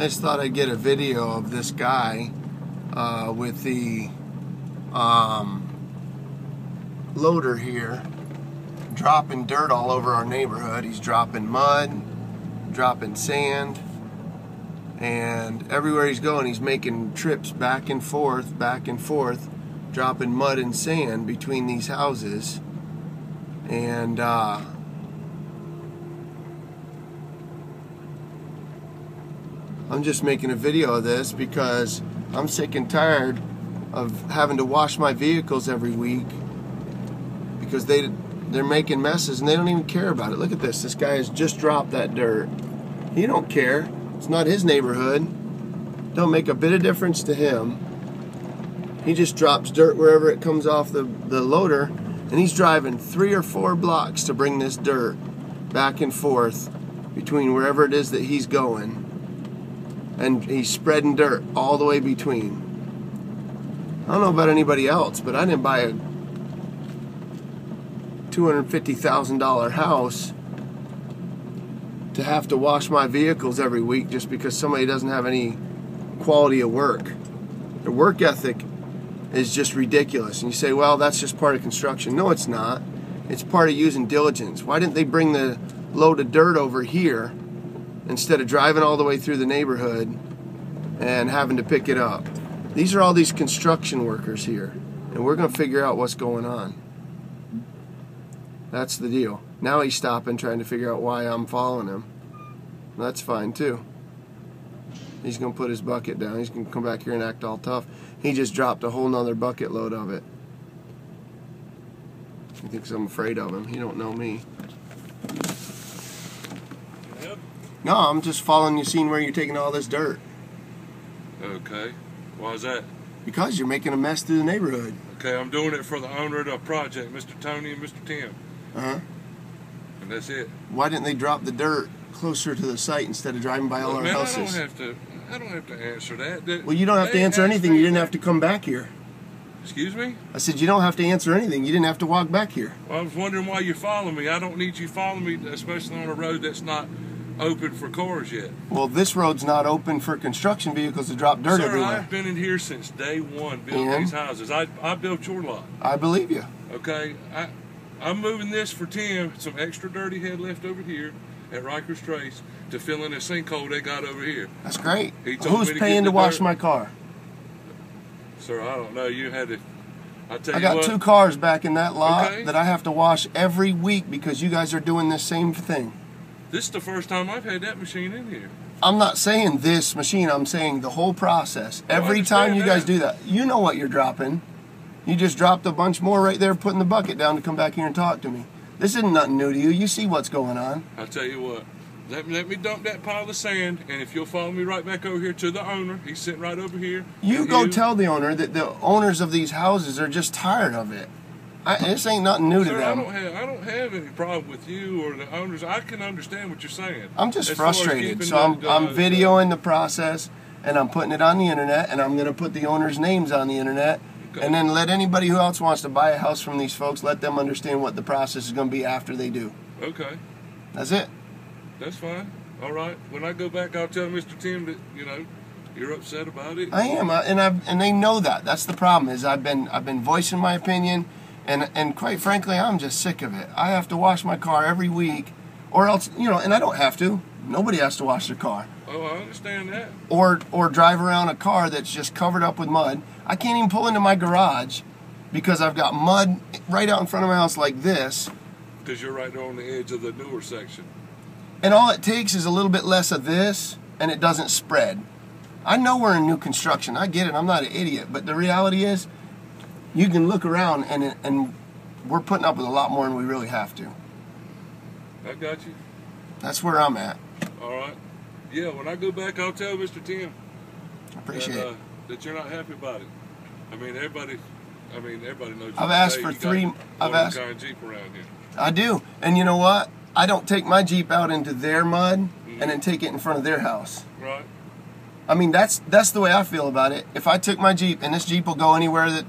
I just thought I'd get a video of this guy with the loader here dropping dirt all over our neighborhood. He's dropping mud, dropping sand, and everywhere he's going he's making trips back and forth, dropping mud and sand between these houses. And I'm just making a video of this because I'm sick and tired of having to wash my vehicles every week because they're making messes and they don't even care about it. Look at this. This guy has just dropped that dirt. He don't care. It's not his neighborhood. Don't make a bit of difference to him. He just drops dirt wherever it comes off the loader, and he's driving 3 or 4 blocks to bring this dirt back and forth between wherever it is that he's going. And he's spreading dirt all the way between. I don't know about anybody else, but I didn't buy a $250,000 house to have to wash my vehicles every week just because somebody doesn't have any quality of work. Their work ethic is just ridiculous. And you say, well, that's just part of construction. No, it's not. It's part of using diligence. Why didn't they bring the load of dirt over here instead of driving all the way through the neighborhood and having to pick it up? These are all these construction workers here, and we're going to figure out what's going on. That's the deal. Now he's stopping, trying to figure out why I'm following him. That's fine too. He's going to put his bucket down. He's going to come back here and act all tough. He just dropped a whole nother bucket load of it. He thinks I'm afraid of him. He don't know me. Yep. No, I'm just following you, seeing where you're taking all this dirt. Okay. Why is that? Because you're making a mess through the neighborhood. Okay, I'm doing it for the owner of the project, Mr. Tony and Mr. Tim. Uh-huh. And that's it. Why didn't they drop the dirt closer to the site instead of driving by all our houses? I don't have to answer that. Well, you don't have to answer anything. You didn't have to come back here. Excuse me? I said you don't have to answer anything. You didn't have to walk back here. Well, I was wondering why you're following me. I don't need you following me, especially on a road that's not open for cars yet. Well, this road's not open for construction vehicles to drop dirt everywhere. Sir, I've been in here since day one building these houses. I built your lot. I believe you. Okay? I'm moving this for Tim, some extra dirt he had left over here at Riker's Trace to fill in a sinkhole they got over here. That's great. Who's paying to wash my car? Sir, I don't know. You had to... I got 2 cars back in that lot that I have to wash every week because you guys are doing this same thing. This is the first time I've had that machine in here. I'm not saying this machine. I'm saying the whole process. Every time you guys do that, you know what you're dropping. You just dropped a bunch more right there, putting the bucket down to come back here and talk to me. This isn't nothing new to you. You see what's going on. I'll tell you what. Let me dump that pile of sand, and if you'll follow me right back over here to the owner, he's sitting right over here. You go tell the owner that the owners of these houses are just tired of it. This ain't nothing new to them. I don't have any problem with you or the owners. I can understand what you're saying. I'm just frustrated. So I'm videoing the process, and I'm putting it on the internet, and I'm going to put the owners' names on the internet, and then let anybody who else wants to buy a house from these folks, let them understand what the process is going to be after they do. Okay. That's it. That's fine. All right. When I go back, I'll tell Mr. Tim that, you know, you're upset about it. I am, and they know that. That's the problem. Is I've been voicing my opinion, and quite frankly, I'm just sick of it. I have to wash my car every week, or else, you know, and I don't have to. Nobody has to wash their car. Oh, I understand that. Or drive around a car that's just covered up with mud. I can't even pull into my garage because I've got mud right out in front of my house like this. Because you're right there on the edge of the newer section. And all it takes is a little bit less of this, and it doesn't spread. I know we're in new construction. I get it. I'm not an idiot. But the reality is, you can look around, and we're putting up with a lot more than we really have to. I got you. That's where I'm at. All right. Yeah, when I go back, I'll tell Mr. Tim. I appreciate it. That you're not happy about it. I mean, everybody knows. I've asked for 3. I've asked. Kind of Jeep around here. I do, and you know what? I don't take my Jeep out into their mud and then take it in front of their house. Right. I mean, that's the way I feel about it. If I took my Jeep, and this Jeep will go anywhere that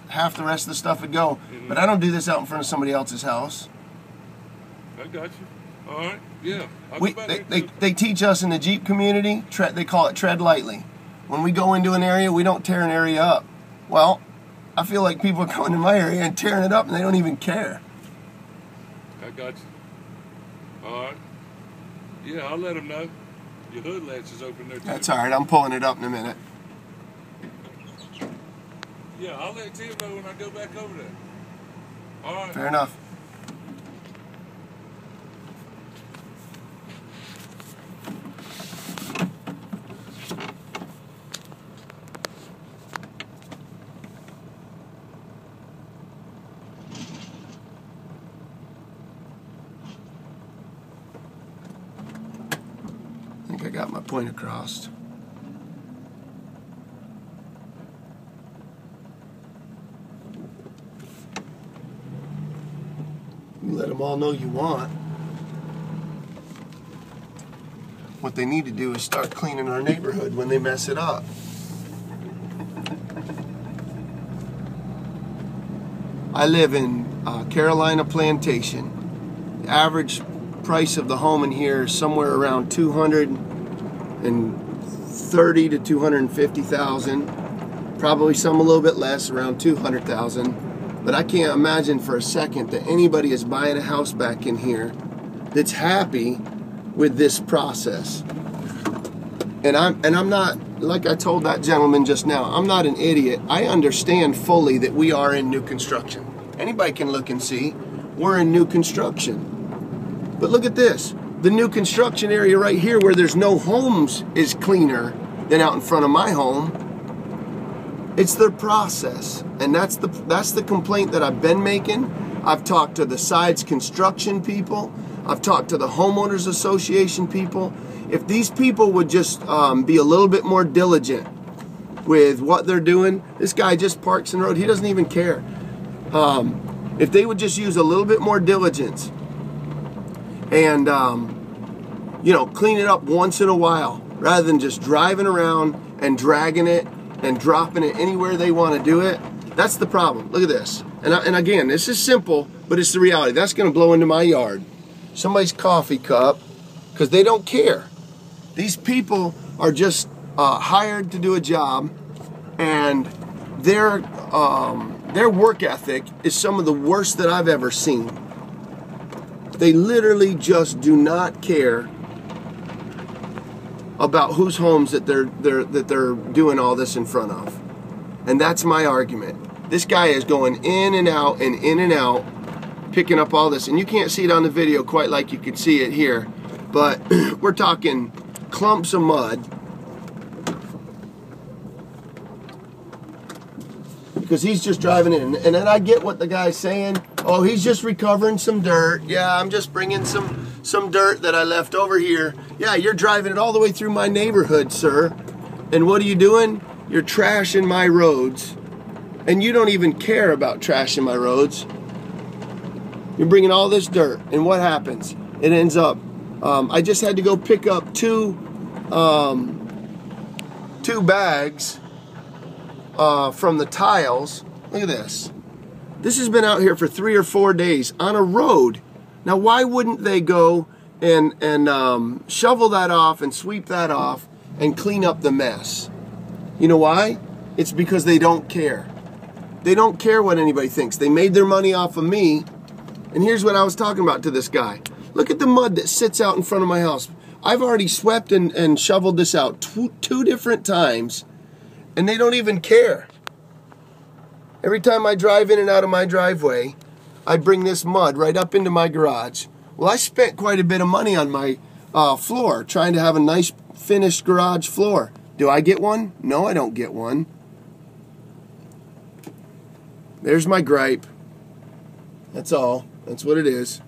half the rest of the stuff would go, but I don't do this out in front of somebody else's house. I got you. All right. Yeah. I'll go back there. They teach us in the Jeep community, they call it tread lightly. When we go into an area, we don't tear an area up. Well, I feel like people are going to my area and tearing it up and they don't even care. I got you. All right. Yeah, I'll let them know. Your hood latch is open there too. That's all right. I'm pulling it up in a minute. Yeah, I'll let Tim know when I go back over there. All right. Fair enough. I think I got my point across. You let them all know you want. What they need to do is start cleaning our neighborhood when they mess it up. I live in Carolina Plantation. The average price of the home in here is somewhere around $230,000 to $250,000. Probably some a little bit less, around $200,000. But I can't imagine for a second that anybody is buying a house back in here that's happy with this process. And I'm not, like I told that gentleman just now, I'm not an idiot. I understand fully that we are in new construction. Anybody can look and see we're in new construction. But look at this. The new construction area right here where there's no homes is cleaner than out in front of my home. It's their process. And that's the complaint that I've been making. I've talked to the sides construction people. I've talked to the homeowners association people. If these people would just be a little bit more diligent with what they're doing, this guy just parks in the road. He doesn't even care. If they would just use a little bit more diligence and you know, clean it up once in a while rather than just driving around and dragging it and dropping it anywhere they want to do it. That's the problem. Look at this. And again, this is simple, but it's the reality. That's going to blow into my yard. Somebody's coffee cup, because they don't care. These people are just hired to do a job, and their work ethic is some of the worst that I've ever seen. They literally just do not care about whose homes that they're doing all this in front of. And that's my argument. This guy is going in and out and in and out, picking up all this. And you can't see it on the video quite like you can see it here, but we're talking clumps of mud. Because he's just driving in. And then I get what the guy's saying. Oh, he's just recovering some dirt. Yeah, I'm just bringing some dirt that I left over here. Yeah, you're driving it all the way through my neighborhood, sir. And what are you doing? You're trashing my roads. And you don't even care about trashing my roads. You're bringing all this dirt. And what happens? It ends up, I just had to go pick up two bags from the tiles. Look at this. This has been out here for 3 or 4 days on a road. Now, why wouldn't they go and shovel that off and sweep that off and clean up the mess? You know why? It's because they don't care. They don't care what anybody thinks. They made their money off of me. And here's what I was talking about to this guy. Look at the mud that sits out in front of my house. I've already swept and shoveled this out two different times, and they don't even care. Every time I drive in and out of my driveway, I bring this mud right up into my garage. Well, I spent quite a bit of money on my floor, trying to have a nice finished garage floor. Do I get one? No, I don't get one. There's my gripe. That's all. That's what it is.